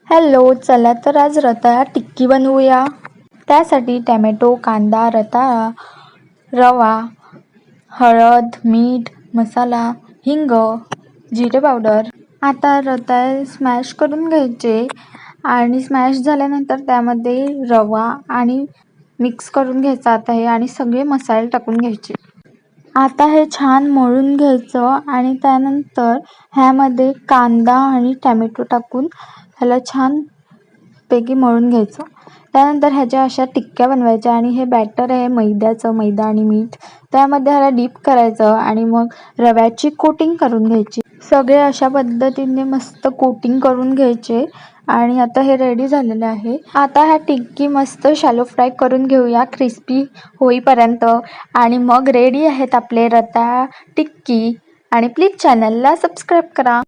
Hello, चला तर आज रताळा टिक्की बनवूया. त्यासाठी टॅमॅटो, कांदा, रताळा, रवा, हळद, मीठ, मसाला, हिंग, जिरे पावडर. आता रताळे स्मॅश करून घ्यायचे आणि स्मॅश झाल्यानंतर त्यामध्ये रवा आणि मिक्स करून घ्यायचा आता हे आणि सगळे मसाले टाकून घ्यायचे. आता हे छान मळून घ्यायचं आणि त्यानंतर ह्यामध्ये कांदा आणि टॅमॅटो टाकून ह्याला छान पैकी मळून घ्यायचं. त्यानंतर ह्याच्या अशा टिक्क्या बनवायच्या आणि हे बॅटर आहे मैद्याचं, मैदा आणि मीठ त्यामध्ये ह्याला डीप करायचं आणि मग रव्याची कोटिंग करून घ्यायची. सगळे अशा पद्धतीने मस्त कोटिंग करून घ्यायचे आणि आता हे रेडी झालेलं आहे. आता ह्या टिक्की मस्त शॅलो फ्राय करून घेऊया क्रिस्पी होईपर्यंत आणि मग रेडी आहेत आपले रताळा टिक्की. आणि प्लीज चॅनलला सबस्क्राईब करा.